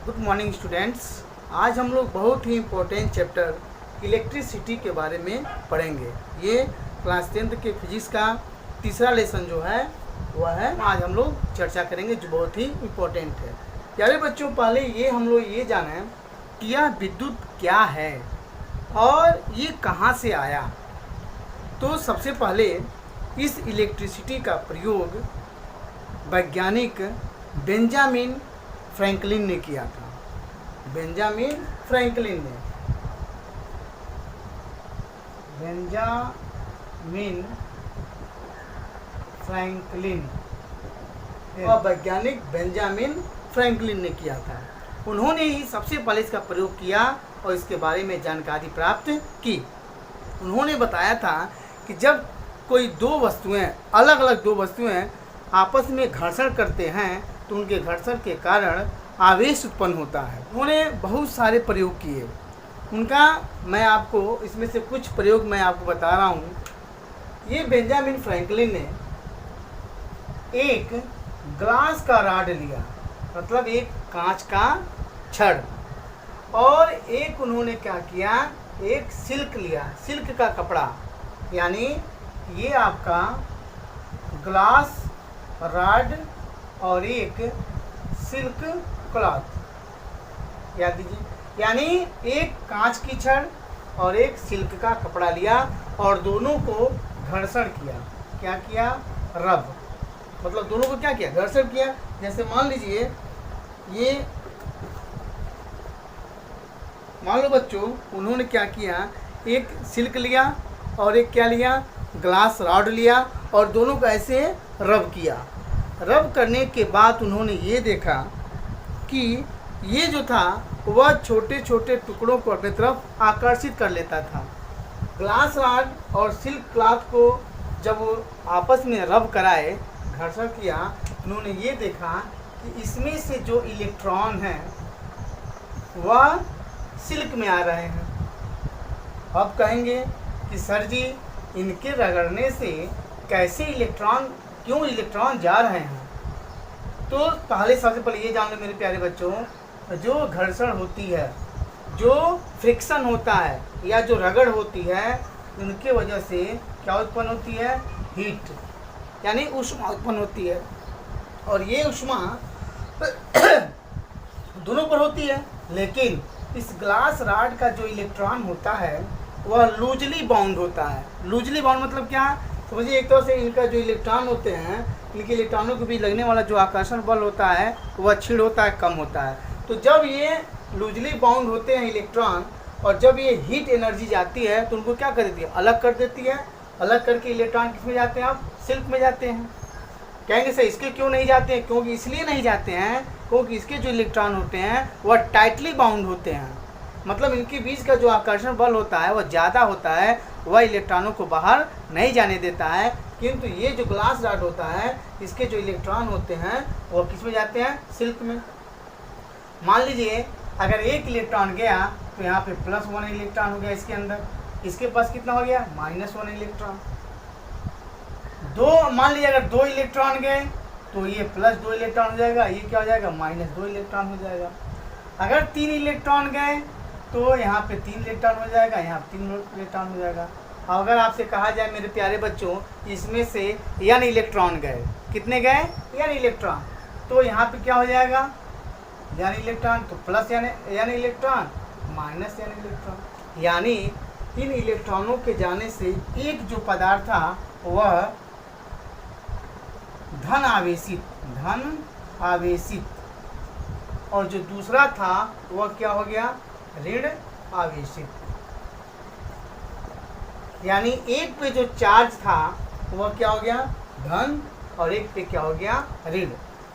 Good morning students. आज हम लोग बहुत ही इम्पोर्टेंट चैप्टर इलेक्ट्रिसिटी के बारे में पढ़ेंगे। ये क्लास 10th के फिजिक्स का तीसरा लेसन जो है वह है आज हम लोग चर्चा करेंगे, जो बहुत ही इम्पोर्टेंट है। प्यारे बच्चों, पहले ये हम लोग ये जानें कि यह विद्युत क्या है और ये कहाँ से आया। तो सबसे पहले इस इलेक्ट्रिसिटी का प्रयोग वैज्ञानिक बेंजामिन फ्रैंकलिन ने किया था। बेंजामिन फ्रैंकलिन वैज्ञानिक बेंजामिन फ्रैंकलिन ने किया था। उन्होंने ही सबसे पहले इसका प्रयोग किया और इसके बारे में जानकारी प्राप्त की। उन्होंने बताया था कि जब कोई अलग अलग दो वस्तुएं आपस में घर्षण करते हैं तो उनके घर्षण के कारण आवेश उत्पन्न होता है। उन्होंने बहुत सारे प्रयोग किए। उनका मैं आपको इसमें से कुछ प्रयोग मैं आपको बता रहा हूँ। ये बेंजामिन फ्रैंकलिन ने एक ग्लास का रॉड लिया, मतलब एक कांच का छड़, और एक उन्होंने क्या किया, एक सिल्क लिया, सिल्क का कपड़ा, यानी ये आपका ग्लास रॉड और एक सिल्क क्लॉथ याद दीजिए, यानी एक कांच की छड़ और एक सिल्क का कपड़ा लिया और दोनों को घर्षण किया। क्या किया? रब, मतलब दोनों को क्या किया? घर्षण किया। जैसे मान लीजिए ये, मान लो बच्चों, उन्होंने क्या किया, एक सिल्क लिया और एक क्या लिया, ग्लास रॉड लिया और दोनों को ऐसे रब किया। रब करने के बाद उन्होंने ये देखा कि ये जो था वह छोटे छोटे टुकड़ों को अपनी तरफ आकर्षित कर लेता था। ग्लास रॉड और सिल्क क्लॉथ को जब वो आपस में रब कराए, घर्षण किया, उन्होंने ये देखा कि इसमें से जो इलेक्ट्रॉन हैं वह सिल्क में आ रहे हैं। अब कहेंगे कि सर जी, इनके रगड़ने से कैसे क्यों इलेक्ट्रॉन जा रहे हैं? तो पहले सबसे पहले ये जान लो मेरे प्यारे बच्चों, जो घर्षण होती है, जो फ्रिक्शन होता है या जो रगड़ होती है, उनके वजह से क्या उत्पन्न होती है? हीट, यानी ऊष्मा उत्पन्न होती है। और ये ऊष्मा दोनों पर होती है, लेकिन इस ग्लास रॉड का जो इलेक्ट्रॉन होता है वह लूजली बाउंड होता है। लूजली बाउंड मतलब क्या? समझिए, एक तरह से इनका जो इलेक्ट्रॉन होते हैं, इनके इलेक्ट्रॉनों के बीच लगने वाला जो आकर्षण बल होता है वह क्षीण होता है, कम होता है। तो जब ये लूजली बाउंड होते हैं इलेक्ट्रॉन, और जब ये हीट एनर्जी जाती है तो उनको क्या कर देती है? अलग कर देती है। अलग करके इलेक्ट्रॉन किस में जाते हैं? आप सिल्क में जाते हैं। कहेंगे सर इसके क्यों नहीं जाते हैं? क्योंकि इसलिए नहीं जाते हैं क्योंकि इसके जो इलेक्ट्रॉन होते हैं वह टाइटली बाउंड होते हैं, मतलब इनके बीच का जो आकर्षण बल होता है वह ज़्यादा होता है, वह इलेक्ट्रॉनों को बाहर नहीं जाने देता है। किंतु ये जो ग्लास रॉड होता है, इसके जो इलेक्ट्रॉन होते हैं वह किस में जाते हैं? सिल्क में। मान लीजिए अगर एक इलेक्ट्रॉन गया तो यहाँ पे +1 इलेक्ट्रॉन हो गया इसके अंदर, इसके पास कितना हो गया? -1 इलेक्ट्रॉन। मान लीजिए अगर 2 इलेक्ट्रॉन गए तो ये +2 इलेक्ट्रॉन हो जाएगा, ये क्या हो जाएगा? -2 इलेक्ट्रॉन हो जाएगा। अगर 3 इलेक्ट्रॉन गए तो यहाँ पे 3 इलेक्ट्रॉन हो जाएगा, यहाँ 3 इलेक्ट्रॉन हो जाएगा। अगर आपसे कहा जाए मेरे प्यारे बच्चों, इसमें से n इलेक्ट्रॉन गए, कितने गए? n इलेक्ट्रॉन, तो यहाँ पे क्या हो जाएगा? n इलेक्ट्रॉन, तो +n इलेक्ट्रॉन, -n इलेक्ट्रॉन, यानी इन इलेक्ट्रॉनों के जाने से एक जो पदार्थ था वह धन आवेशित, और जो दूसरा था वह क्या हो गया? ऋण आवेशित। यानी एक पे जो चार्ज था वह क्या हो गया? धन, और एक पे क्या हो गया? ऋण।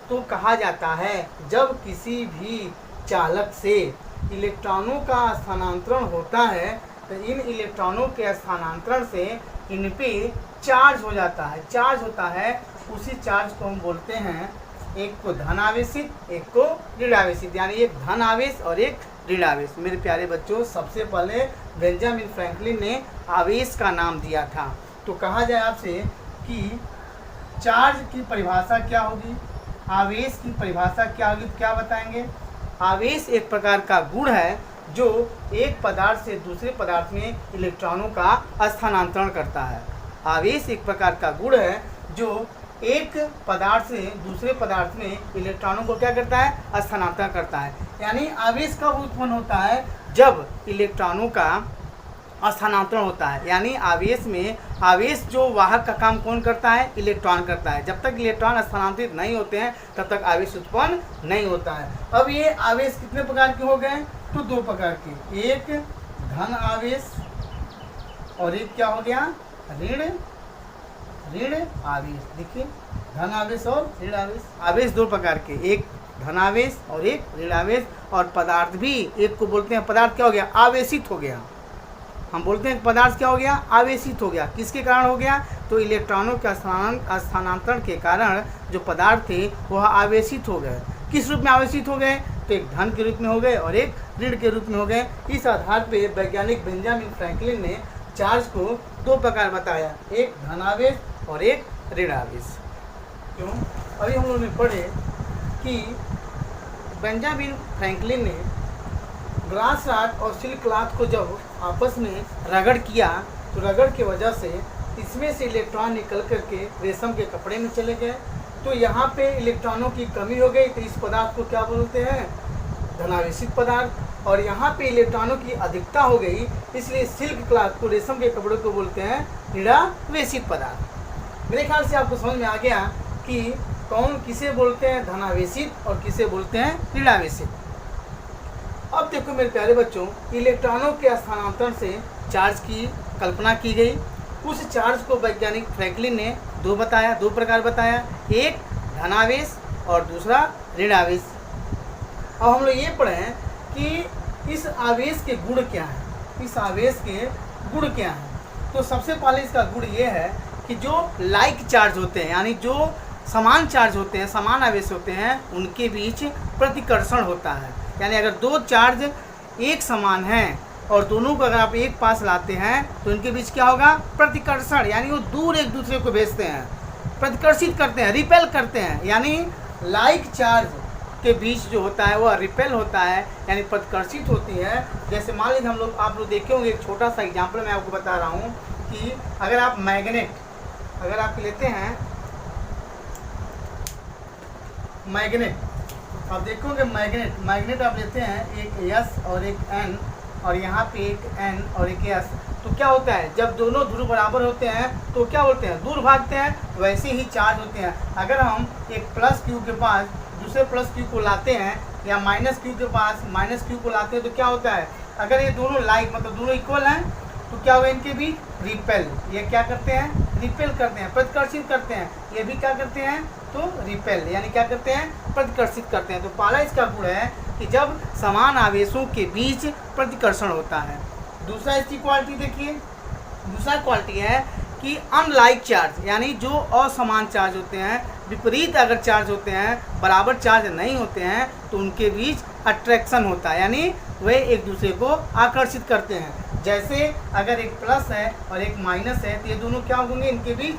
तो कहा जाता है जब किसी भी चालक से इलेक्ट्रॉनों का स्थानांतरण होता है तो इन इलेक्ट्रॉनों के स्थानांतरण से इन पे चार्ज हो जाता है, चार्ज होता है। उसी चार्ज को हम बोलते हैं, एक को धन आवेशित, एक को ऋण आवेशित, यानी एक धन आवेश और एक ऋण आवेश। मेरे प्यारे बच्चों, सबसे पहले बेंजामिन फ्रैंकलिन ने आवेश का नाम दिया था। तो कहा जाए आपसे कि चार्ज की परिभाषा क्या होगी, आवेश की परिभाषा क्या होगी, तो क्या बताएंगे? आवेश एक प्रकार का गुण है जो एक पदार्थ से दूसरे पदार्थ में इलेक्ट्रॉनों का स्थानांतरण करता है। आवेश एक प्रकार का गुण है जो एक पदार्थ से दूसरे पदार्थ में इलेक्ट्रॉनों को क्या करता है, स्थानांतरण करता है। यानी आवेश कब उत्पन्न होता है, जब इलेक्ट्रॉनों का स्थानांतरण होता है। यानी आवेश जो वाहक का काम कौन करता है, इलेक्ट्रॉन करता है। जब तक इलेक्ट्रॉन स्थानांतरित नहीं होते हैं तब तक आवेश उत्पन्न नहीं होता है। अब ये आवेश कितने प्रकार के हो गए, तो दो प्रकार के, एक धन आवेश और एक क्या हो गया, ऋण आवेश। देखिए धन आवेश और ऋण आवेश। आवेश दो प्रकार के, एक धन आवेश और एक ऋण आवेश। और पदार्थ भी, एक को बोलते हैं पदार्थ क्या हो गया, आवेशित हो गया। हम बोलते हैं पदार्थ क्या हो गया, आवेशित हो गया। किसके कारण हो गया, तो इलेक्ट्रॉनों के स्थानांतरण के कारण जो पदार्थ थे वह आवेशित हो गए। किस रूप में आवेशित हो गए, तो एक धन के रूप में हो गए और एक ऋण के रूप में हो गए। इस आधार पर वैज्ञानिक बेंजामिन फ्रैंकलिन ने चार्ज को दो प्रकार बताया, एक धन आवेश और एक ऋण आवेश। क्यों, अभी हम लोगों ने पढ़े कि बेंजामिन फ्रैंकलिन ने ग्लास रॉड और सिल्क क्लॉथ को जब आपस में रगड़ किया तो रगड़ की वजह से इसमें से इलेक्ट्रॉन निकल करके रेशम के कपड़े में चले गए। तो यहाँ पे इलेक्ट्रॉनों की कमी हो गई, तो इस पदार्थ को क्या बोलते हैं, धनावेशित पदार्थ। और यहाँ पे इलेक्ट्रॉनों की अधिकता हो गई, इसलिए सिल्क क्लॉथ को, रेशम के कपड़े को बोलते हैं ऋणावेशित पदार्थ। मेरे ख्याल से आपको समझ में आ गया कि कौन किसे बोलते हैं धनावेशित और किसे बोलते हैं ऋणावेशित। अब देखो मेरे प्यारे बच्चों, इलेक्ट्रॉनों के स्थानांतरण से चार्ज की कल्पना की गई। उस चार्ज को वैज्ञानिक फ्रैंकलिन ने दो प्रकार बताया, एक धनावेश और दूसरा ऋणावेश। अब हम लोग ये पढ़े कि इस आवेश के गुण क्या हैं, इस आवेश के गुण क्या हैं। तो सबसे पहले इसका गुण ये है कि जो लाइक चार्ज होते हैं, यानी जो समान चार्ज होते हैं, समान आवेश होते हैं, उनके बीच प्रतिकर्षण होता है। यानी अगर दो चार्ज एक समान हैं और दोनों को अगर आप एक पास लाते हैं तो इनके बीच क्या होगा, प्रतिकर्षण। यानी वो दूर एक दूसरे को भेजते हैं, प्रतिकर्षित करते हैं, रिपेल करते हैं। यानी लाइक चार्ज के बीच जो होता है वह रिपेल होता है, यानी प्रतिकर्षित होती है। जैसे मान लीजिए आप लोग देखे होंगे, एक छोटा सा एग्जाम्पल मैं आपको बता रहा हूँ कि अगर आप अगर आप लेते हैं मैग्नेट, आप देखोगे मैग्नेट आप लेते हैं, एक S और एक N और यहाँ पे एक N और एक S, तो क्या होता है, जब दोनों ध्रुव बराबर होते हैं तो क्या बोलते हैं, दूर भागते हैं। वैसे ही चार्ज होते हैं। अगर हम एक प्लस क्यू के पास दूसरे प्लस क्यू को लाते हैं या माइनस क्यू के पास माइनस क्यू को लाते हैं तो क्या होता है, अगर ये दोनों लाइक मतलब दोनों इक्वल हैं तो क्या होगा, इनके बीच रिपेल, ये क्या करते हैं, रिपेल करते हैं, प्रतिकर्षित करते हैं। ये भी क्या करते हैं, तो रिपेल, यानी क्या करते हैं, प्रतिकर्षित करते हैं। तो पहला इसका गुण है कि जब समान आवेशों के बीच प्रतिकर्षण होता है। दूसरा इसकी क्वालिटी देखिए, दूसरा क्वालिटी है कि अनलाइक चार्ज, यानी जो असमान चार्ज होते हैं, विपरीत अगर चार्ज होते हैं, बराबर चार्ज नहीं होते हैं, तो उनके बीच अट्रैक्शन होता है, यानी वे एक दूसरे को आकर्षित करते हैं। जैसे अगर एक प्लस है और एक माइनस है तो ये दोनों क्या होंगे, इनके बीच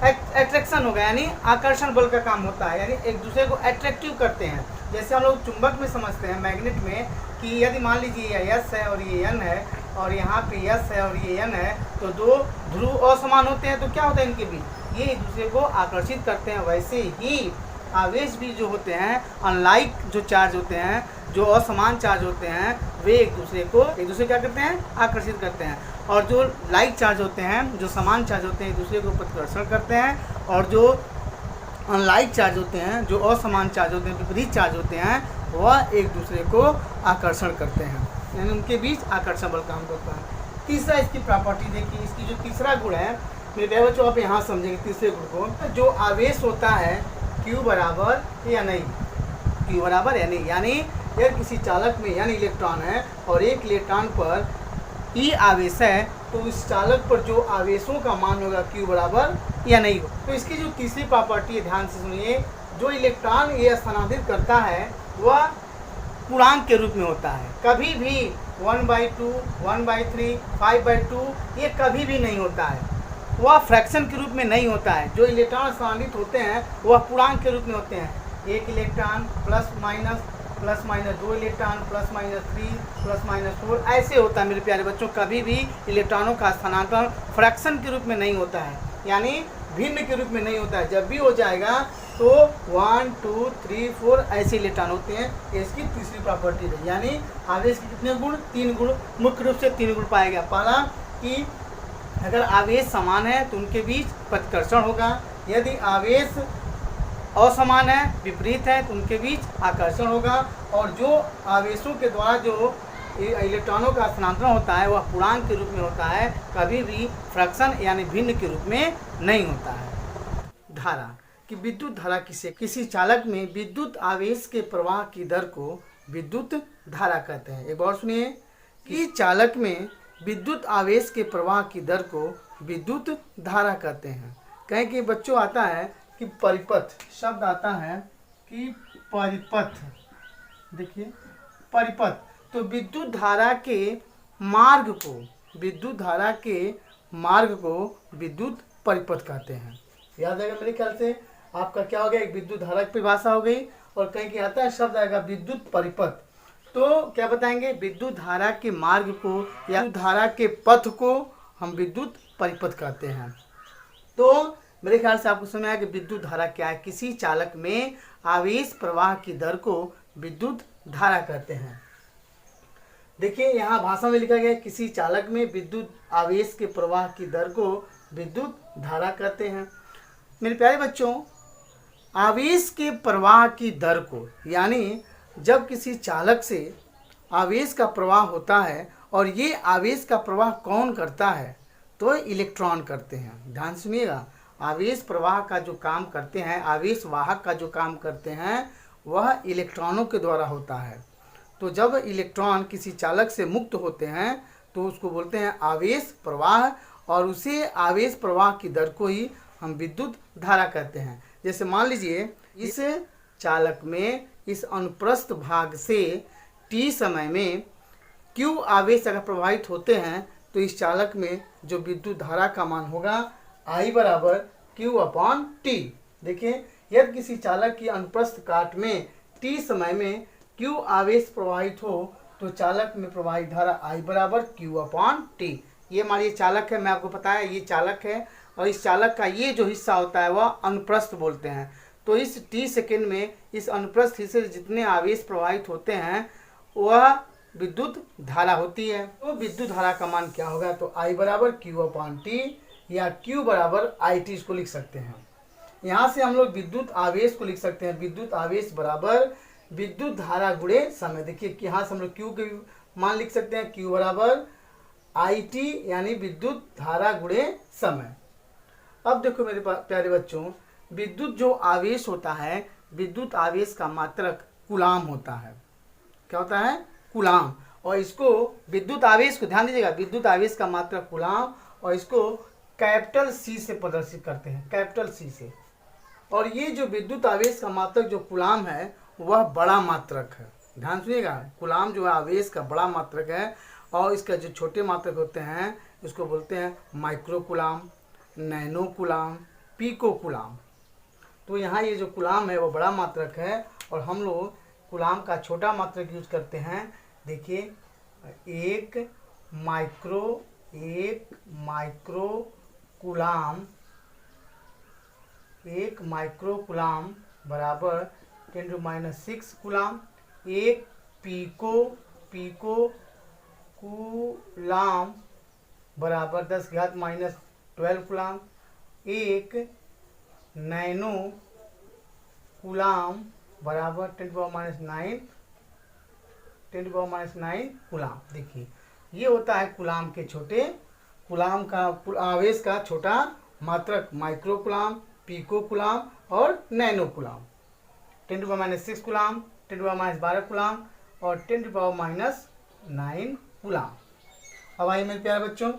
अट्रैक्शन होगा, यानी आकर्षण बल का काम होता है, यानी एक दूसरे को अट्रैक्टिव करते हैं। जैसे हम लोग चुंबक में समझते हैं, मैग्नेट में, कि यदि मान लीजिए ये S है और ये N है और यहाँ पे S है और ये N है, तो दो ध्रुव असमान होते हैं तो क्या होता है, इनके बीच ये एक दूसरे को आकर्षित करते हैं। वैसे ही आवेश भी जो होते हैं, अनलाइक जो चार्ज होते हैं, जो असमान चार्ज होते हैं, वे एक दूसरे क्या करते हैं, आकर्षित करते हैं। और जो लाइक चार्ज होते हैं, जो समान चार्ज होते हैं, एक दूसरे को प्रतिकर्षण करते हैं। और जो अनलाइक चार्ज होते हैं, जो असमान चार्ज होते हैं, विपरीत चार्ज होते हैं, वह एक दूसरे को आकर्षण करते हैं, यानी उनके बीच आकर्षण बल काम करता है। तीसरा इसकी प्रॉपर्टी देखिए, इसकी जो तीसरा गुण है, मेरे बच्चों आप यहाँ समझेंगे तीसरे गुण को। जो आवेश होता है Q बराबर या नहीं, Q बराबर या नहीं, यानी यदि किसी चालक में यानी इलेक्ट्रॉन है और एक इलेक्ट्रॉन पर E आवेश है तो इस चालक पर जो आवेशों का मान होगा Q बराबर या नहीं हो। तो इसकी जो तीसरी प्रॉपर्टी है, ध्यान से सुनिए, जो इलेक्ट्रॉन ये स्थानांतरित करता है वह पूर्णांक के रूप में होता है। कभी भी 1/2, 1/3, 5/2 ये कभी भी नहीं होता है, वह फ्रैक्शन के रूप में नहीं होता है। जो इलेक्ट्रॉन स्थानांतरित होते हैं वह पूर्णांक के रूप में होते हैं। एक electron plus minus plus minus 2 electron, plus minus 3, plus minus 4, ऐसे होता है मेरे प्यारे बच्चों। कभी भी इलेक्ट्रॉनों का स्थानांतरण फ्रैक्शन के रूप में नहीं होता है, यानी भिन्न के रूप में नहीं होता है। जब भी हो जाएगा तो 1 2 3 4 ऐसे इलेक्ट्रॉन होते हैं। इसकी तीसरी प्रॉपर्टी है, यानी आवेश के कितने गुण? 3 गुण, मुख्य रूप से 3 गुण पाया गया। पहला कि अगर आवेश समान है तो उनके बीच प्रतिकर्षण होगा, यदि आवेश असमान है, विपरीत है, तो उनके बीच आकर्षण होगा, और जो आवेशों के द्वारा जो इलेक्ट्रॉनों का स्थानांतरण होता है वह पूर्णांक के रूप में होता है, कभी भी फ्रैक्शन यानी भिन्न के रूप में नहीं होता है। धारा कि विद्युत धारा किसी चालक में विद्युत आवेश के प्रवाह की दर को विद्युत धारा कहते हैं। एक बार सुनिए कि चालक में विद्युत आवेश के प्रवाह की दर को विद्युत धारा कहते हैं। कहें कि बच्चों आता है कि परिपथ शब्द आता है कि परिपथ, देखिए परिपथ, तो विद्युत धारा के मार्ग को विद्युत परिपथ कहते हैं। याद आएगा मेरे ख्याल से आपका क्या हो गया, एक विद्युत धारा की परिभाषा हो गई, और कहीं कि आता है शब्द आएगा विद्युत परिपथ। तो क्या बताएंगे, विद्युत धारा के मार्ग को या धारा के पथ को हम विद्युत परिपथ कहते हैं। तो मेरे ख्याल से आपको समझ आया कि विद्युत धारा क्या है। किसी चालक में आवेश प्रवाह की दर को विद्युत धारा कहते हैं। देखिए यहाँ भाषा में लिखा गया है, किसी चालक में विद्युत आवेश के प्रवाह की दर को विद्युत धारा कहते हैं। मेरे प्यारे बच्चों, आवेश के प्रवाह की दर को, यानी जब किसी चालक से आवेश का प्रवाह होता है, और ये आवेश का प्रवाह कौन करता है, तो इलेक्ट्रॉन करते हैं। ध्यान सुनिएगा, आवेश प्रवाह का जो काम करते हैं, आवेश वाहक का जो काम करते हैं, वह इलेक्ट्रॉनों के द्वारा होता है। तो जब इलेक्ट्रॉन किसी चालक से मुक्त होते हैं तो उसको बोलते हैं आवेश प्रवाह, और उसे आवेश प्रवाह की दर को ही हम विद्युत धारा कहते हैं। जैसे मान लीजिए इस चालक में इस अनुप्रस्थ भाग से t समय में q आवेश अगर प्रवाहित होते हैं तो इस चालक में जो विद्युत धारा का मान होगा I बराबर Q/T। देखिए यदि किसी चालक की अनुप्रस्थ काट में t समय में q आवेश प्रवाहित हो तो चालक में प्रवाहित धारा I बराबर Q/T। ये हमारी चालक है, मैं आपको बताया ये चालक है, और इस चालक का ये जो हिस्सा होता है वह अनुप्रस्थ बोलते हैं। तो इस t सेकेंड में इस अनुप्रस्थ हिस्से से जितने आवेश प्रवाहित होते हैं वह विद्युत धारा होती है। तो विद्युत धारा का मान क्या होगा, तो I बराबर Q/T या Q बराबर IT इसको लिख सकते हैं। यहाँ से हम लोग विद्युत आवेश को लिख सकते हैं, विद्युत आवेश बराबर विद्युत धारा गुणे समय। देखिए यहाँ से हम लोग Q के मान लिख सकते हैं, Q बराबर IT यानी विद्युत धारा गुणे समय। अब देखो मेरे प्यारे बच्चों, विद्युत जो आवेश होता है, विद्युत आवेश का मात्रक कूलाम होता है। क्या होता है, कूलाम। और इसको विद्युत आवेश को ध्यान दीजिएगा, विद्युत आवेश का मात्रक कूलाम, और इसको कैपिटल C से प्रदर्शित करते हैं, कैपिटल C से। और ये जो विद्युत आवेश का मात्रक जो कूलाम है वह बड़ा मात्रक है। ध्यान सुनिएगा, कूलाम जो है आवेश का बड़ा मात्रक है, और इसका जो छोटे मात्रक होते हैं उसको बोलते हैं micro coulomb, nano coulomb, pico coulomb. तो यहाँ ये जो कूलाम है वो बड़ा मात्रक है, और हम लोग कूलाम का छोटा मात्रक यूज करते हैं। देखिए एक माइक्रो कूलाम बराबर 10⁻⁶ कूलाम। एक पीको कूलाम बराबर 10⁻12 कूलाम। एक नैनो कूलाम बराबर 10⁻9 कूलाम। देखिए ये होता है कूलाम के छोटे, कूलाम का आवेश का छोटा मात्रक माइक्रो कूलाम, पीको कूलाम और नैनो कूलाम। 10⁻⁶ कूलाम, 10⁻12 कूलाम और 10⁻9 कूलाम। अब आइए मेरे प्यारे बच्चों,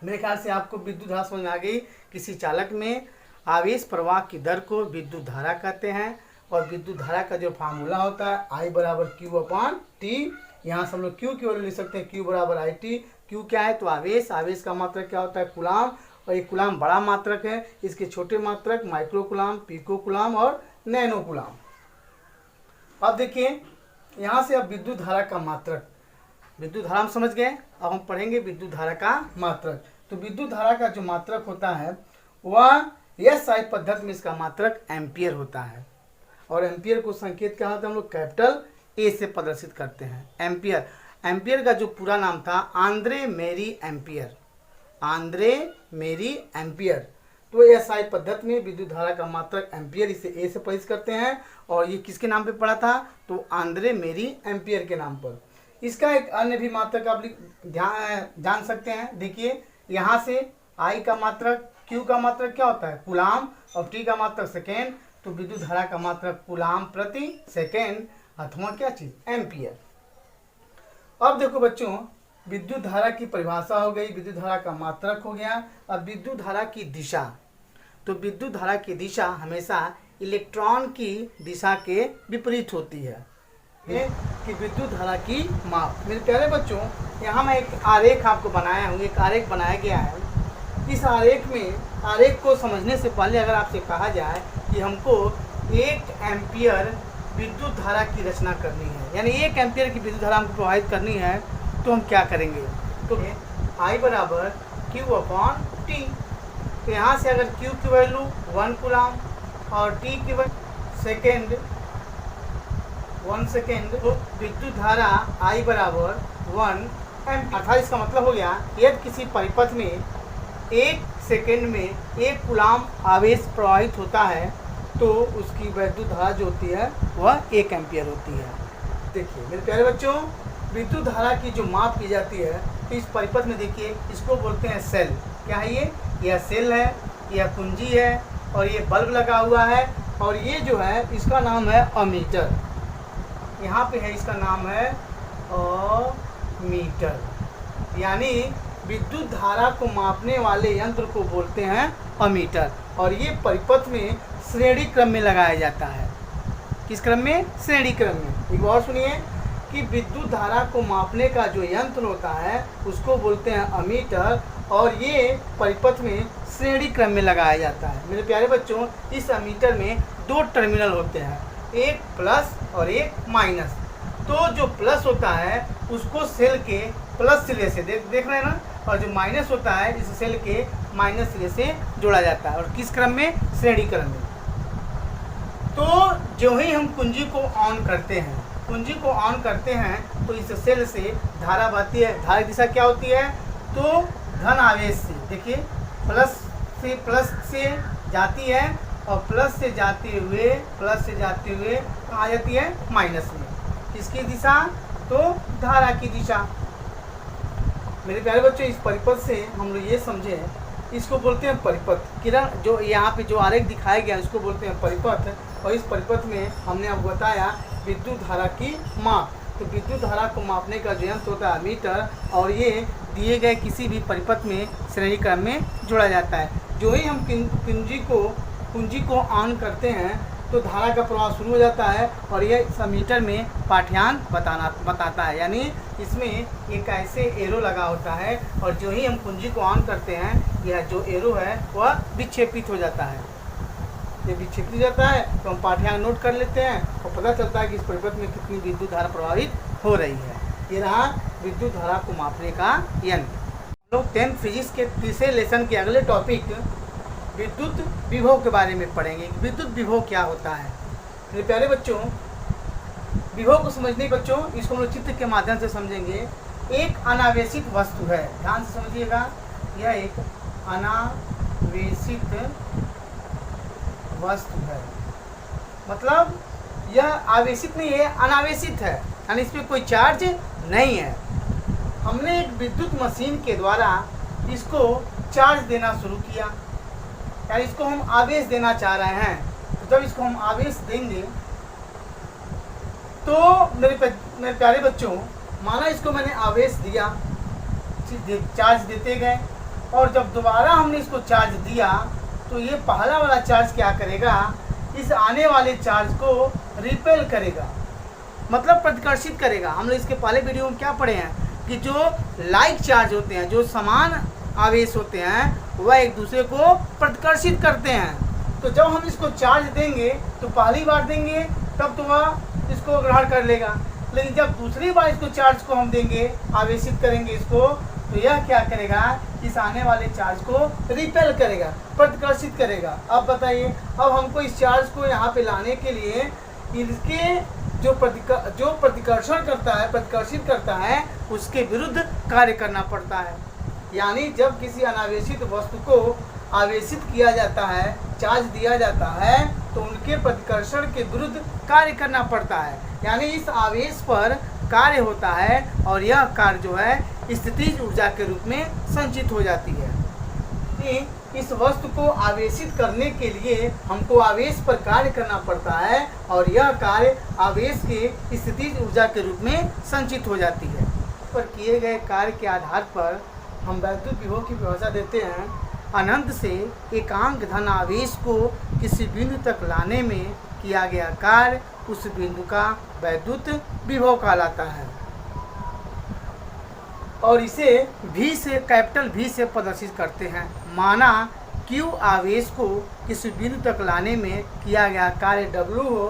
मेरे ख्याल से आपको विद्युत धारा समझ में आ गई। किसी चालक में आवेश प्रवाह की दर को विद्युत धारा कहते हैं, और विद्युत धारा का जो फार्मूला होता है I बराबर Q/T। यहाँ से हम लोग Q की वैल्यू लिख सकते हैं, Q बराबर IT। Q क्या है, तो आवेश, आवेश का मात्रक क्या होता है, कूलाम, और ये कूलाम बड़ा मात्रक है, इसके छोटे मात्रक माइक्रो कूलाम, पीको कूलाम और नैनो कूलाम। अब देखिए यहाँ से अब विद्युत धारा का मात्रक, विद्युत धारा हम समझ गए, अब हम पढ़ेंगे विद्युत धारा का मात्रक। तो विद्युत धारा का जो मात्रक होता है वह एसआई पद्धति में इसका मात्रक एम्पियर होता है। और एम्पियर को संकेत क्या होता है, हम लोग कैपिटल ए से प्रदर्शित करते हैं। एम्पियर, एम्पियर का जो पूरा नाम था आंद्रे मेरी एम्पियर, आंद्रे मेरी एम्पियर। तो एसआई पद्धति में विद्युत धारा का मात्रक एम्पियर, इसे ए से प्रदर्शित करते हैं। और ये किसके नाम पे पड़ा था, तो आंद्रे मेरी एम्पियर के नाम पर। इसका एक अन्य भी मात्रक आप जान सकते हैं। देखिए यहाँ से आई का मात्रक, क्यू का मात्रक क्या होता है, कूलाम, और टी का मात्रक सेकेंड। तो विद्युत धारा का मात्रक कूलाम प्रति सेकेंड अथवा क्या चीज, एम्पियर। अब देखो बच्चों, विद्युत धारा की परिभाषा हो गई, विद्युत धारा का मात्रक हो गया। अब विद्युत धारा की दिशा, तो विद्युत धारा की दिशा हमेशा इलेक्ट्रॉन की दिशा के विपरीत होती है। कि विद्युत धारा की माप, मेरे प्यारे बच्चों, यहाँ मैं एक आरेख आपको बनाया हूँ, एक आरेख बनाया गया है। इस आरेख में, आरेख को समझने से पहले अगर आपसे कहा जाए कि हमको 1 एम्पियर विद्युत धारा की रचना करनी है, यानी 1 एम्पियर की विद्युत धारा हमको प्रवाहित करनी है, तो हम क्या करेंगे, तो I बराबर Q अपॉन T। तो यहाँ से अगर Q की वैल्यू 1 कूलाम और T की वैल्यू सेकेंड 1 सेकेंड, तो विद्युत धारा I बराबर 1 एम्पियर। अर्थात इसका मतलब हो गया यदि किसी परिपथ में 1 सेकेंड में 1 कूलाम आवेश प्रवाहित होता है तो उसकी विद्युत धारा जो होती है वह 1 एम्पियर होती है। देखिए मेरे प्यारे बच्चों, विद्युत धारा की जो माप की जाती है, तो इस परिपथ में देखिए, इसको बोलते हैं सेल। क्या है ये, यह सेल है, यह कुंजी है, और ये बल्ब लगा हुआ है, और ये जो है इसका नाम है अमीटर। यहाँ पे है, इसका नाम है अमीटर, यानी विद्युत धारा को मापने वाले यंत्र को बोलते हैं अमीटर। और ये परिपथ में श्रेणी क्रम में लगाया जाता है। किस क्रम में, श्रेणी क्रम में। एक और सुनिए कि विद्युत धारा को मापने का जो यंत्र होता है उसको बोलते हैं अमीटर, और ये परिपथ में श्रेणी क्रम में लगाया जाता है। मेरे प्यारे बच्चों, इस अमीटर में 2 टर्मिनल होते हैं, एक प्लस और एक माइनस। तो जो प्लस होता है उसको सेल के प्लस सिरे से देख रहे हैं ना, और जो माइनस होता है इस सेल के माइनस सिरे से जोड़ा जाता है। और किस क्रम में, श्रेणी क्रम में। तो जो ही हम कुंजी को ऑन करते हैं, कुंजी को ऑन करते हैं, तो इस सेल से धारा बहती है। धारा दिशा क्या होती है, तो धन आवेश से, देखिए प्लस से जाती है, और प्लस से जाते हुए कहाँ जाती है, माइनस में। किसकी दिशा, तो धारा की दिशा। मेरे प्यारे बच्चों, इस परिपथ से हम लोग ये समझे, इसको बोलते हैं परिपथ। किरण जो यहाँ पे जो आरेख दिखाया गया इसको बोलते हैं परिपथ। और इस परिपथ में हमने आपको बताया विद्युत धारा की माप। तो विद्युत धारा को मापने का जो यंत्र होता है मीटर, और ये दिए गए किसी भी परिपथ में श्रेणी क्रम में जोड़ा जाता है। जो ही हम कुंजी को ऑन करते हैं तो धारा का प्रवाह शुरू हो जाता है, और यह इस मीटर में पाठ्यांक बताता है। यानी इसमें एक ऐसे एरो लगा होता है, और जो ही हम कुंजी को ऑन करते हैं यह जो एरो है वह विक्षेपित हो जाता है। ये विक्षेपित हो जाता है तो हम पाठ्यांक नोट कर लेते हैं, और पता चलता है कि इस परिपथ में कितनी विद्युत धारा प्रवाहित हो रही है। ये रहा विद्युत धारा को मापने का यंत्र। लोग 10th फिजिक्स के तीसरे लेसन के अगले टॉपिक विद्युत विभव के बारे में पढ़ेंगे। विद्युत विभव क्या होता है। मेरे प्यारे बच्चों, विभव को समझने बच्चों, इसको हम लोग चित्र के माध्यम से समझेंगे। एक अनावेशित वस्तु है, ध्यान से समझिएगा, यह एक अनावेशित वस्तु है। मतलब यह आवेशित नहीं है, अनावेशित है, यानी इसमें कोई चार्ज नहीं है। हमने एक विद्युत मशीन के द्वारा इसको चार्ज देना शुरू किया, यानी इसको हम आवेश देना चाह रहे हैं। तो जब इसको हम आवेश देंगे तो मेरे प्यारे बच्चों, माना इसको मैंने आवेश दिया, चार्ज देते गए, और जब दोबारा हमने इसको चार्ज दिया तो ये पहला वाला चार्ज क्या करेगा, इस आने वाले चार्ज को रिपेल करेगा, मतलब प्रतिकर्षित करेगा। हम लोग इसके पहले वीडियो में क्या पढ़े हैं कि जो लाइक चार्ज होते हैं, जो समान आवेश होते हैं, वह एक दूसरे को प्रतिकर्षित करते हैं। तो जब हम इसको चार्ज देंगे तो पहली बार देंगे तब तो वह इसको ग्रहण कर लेगा, लेकिन जब दूसरी बार इसको चार्ज को हम देंगे, आवेशित करेंगे इसको, तो यह क्या करेगा, इस आने वाले चार्ज को रिपेल करेगा, प्रतिकर्षित करेगा। अब बताइए, अब हमको इस चार्ज को यहाँ पे लाने के लिए इसके जो प्रतिकर्षण करता है, प्रतिकर्षित करता है, उसके विरुद्ध कार्य करना पड़ता है। यानी जब किसी अनावेशित वस्तु को आवेशित किया जाता है, चार्ज दिया जाता है, तो उनके प्रतिकर्षण के विरुद्ध कार्य करना पड़ता है। यानी इस आवेश पर कार्य होता है और यह कार्य जो है स्थितिज ऊर्जा के रूप में संचित हो जाती है। इस वस्तु को आवेशित करने के लिए हमको आवेश पर कार्य करना पड़ता है और यह कार्य आवेश के स्थितिज ऊर्जा के रूप में संचित हो जाती है। पर किए गए कार्य के आधार पर हम वैद्युत विभव की परिभाषा देते हैं, अनंत से एकांक धन आवेश को किसी बिंदु तक लाने में किया गया कार्य उस बिंदु का वैद्युत विभव कहलाता है। और इसे V से, कैपिटल V से प्रदर्शित करते हैं। माना Q आवेश को किसी बिंदु तक लाने में किया गया कार्य W हो,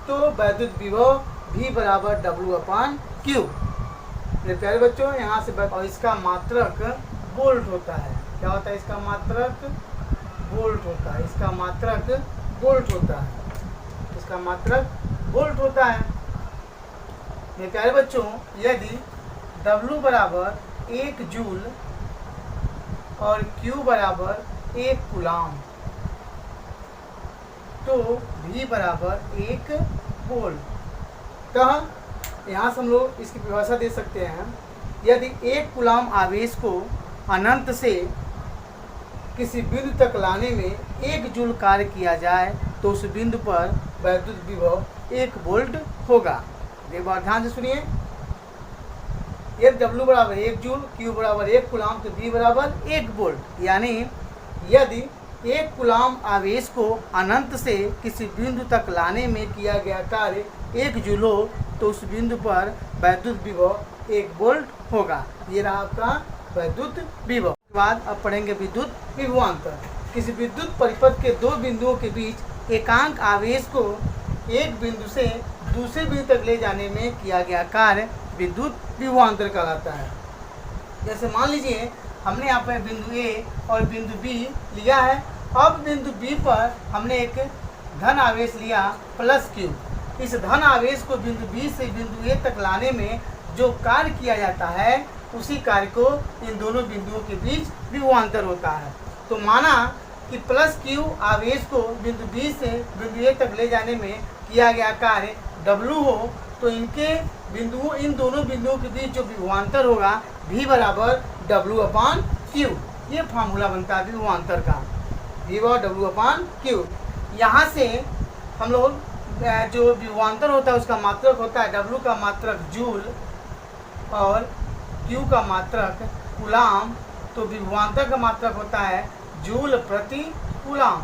तो वैद्युत विभव V बराबर W/Q। मेरे प्यारे बच्चों, यहाँ से और इसका मात्रक वोल्ट होता है। क्या होता है? इसका मात्रक वोल्ट होता है। इसका मात्रक वोल्ट होता है। इसका मात्रक वोल्ट होता है। मेरे प्यारे बच्चों, यदि W बराबर 1 जूल और Q बराबर 1 कूलाम, तो V बराबर 1 वोल्ट। तो यहाँ से हम लोग इसकी परिभाषा दे सकते हैं, यदि 1 कूलाम आवेश को अनंत से किसी बिंदु तक लाने में 1 जूल कार्य किया जाए, तो उस बिंदु पर वैद्युत विभव 1 वोल्ट होगा। एक बार ध्यान से सुनिए, यदि W बराबर 1 जूल, Q बराबर 1 कूलाम, तो V बराबर 1 वोल्ट। यानी यदि 1 कूलाम आवेश को अनंत से किसी बिंदु तक लाने में किया गया कार्य 1 जूल हो, तो उस बिंदु पर वैद्युत विभव 1 वोल्ट होगा। ये रहा आपका वैद्युत विभव। उसके बाद अब पढ़ेंगे विद्युत विभवांतर। किसी विद्युत परिपथ के दो बिंदुओं के बीच एकांक आवेश को एक बिंदु से दूसरे बिंदु तक ले जाने में किया गया कार्य विद्युत विभवांतर कहलाता है। जैसे मान लीजिए हमने यहाँ पर बिंदु A और बिंदु B लिया है। अब बिंदु B पर हमने एक धन आवेश लिया +Q। इस धन आवेश को बिंदु B से बिंदु A तक लाने में जो कार्य किया जाता है, उसी कार्य को इन दोनों बिंदुओं के बीच विभवांतर होता है। तो माना कि +Q आवेश को बिंदु B से बिंदु A तक ले जाने में किया गया कार्य W हो, तो इन दोनों बिंदुओं के बीच जो विभवांतर होगा V बराबर W/Q। ये फार्मूला बनता है विभवांतर का, V बराबर W/Q। यहाँ से हम लोग जो विभवांतर होता है उसका मात्रक होता है, W का मात्रक जूल और Q का मात्रक कूलाम, तो विभवांतर का मात्रक होता है जूल प्रति कूलाम।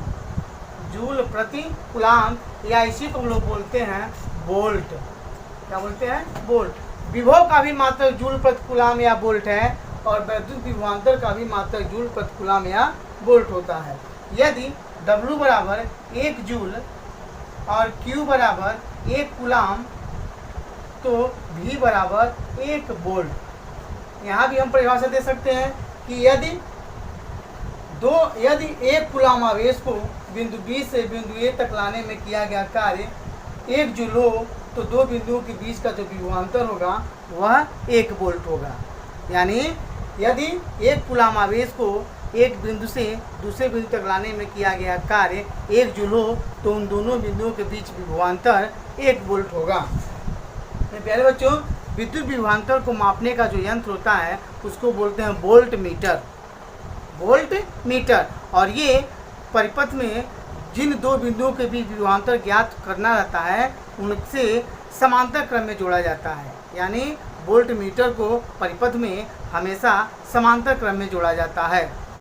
जूल प्रति कूलाम, या इसी को हम लोग बोलते हैं वोल्ट। क्या बोलते हैं? वोल्ट। विभव का भी मात्रक जूल प्रति कूलाम या वोल्ट है, और वैद्युत विभवांतर का भी मात्रक जूल प्रति कूलाम या वोल्ट होता है। यदि W बराबर 1 जूल और Q बराबर 1 कूलाम, तो V बराबर 1 वोल्ट। यहाँ भी हम परिभाषा दे सकते हैं कि यदि 1 कूलाम आवेश को बिंदु B से बिंदु A तक लाने में किया गया कार्य 1 जूल हो, तो दो बिंदुओं के बीच का जो विभवांतर होगा वह 1 वोल्ट होगा। यानी यदि 1 कूलाम आवेश को एक बिंदु से दूसरे बिंदु तक लाने में किया गया कार्य 1 जूल हो, तो उन दोनों बिंदुओं के बीच विभवांतर 1 वोल्ट होगा। मेरे प्यारे बच्चों, विद्युत विभवांतर को मापने का जो यंत्र होता है उसको बोलते हैं वोल्ट मीटर। Volt meter. और ये परिपथ में जिन दो बिंदुओं के बीच विभवांतर ज्ञात करना रहता है, उनसे समांतर क्रम में जोड़ा जाता है। यानी वोल्ट मीटर को परिपथ में हमेशा समांतर क्रम में जोड़ा जाता है।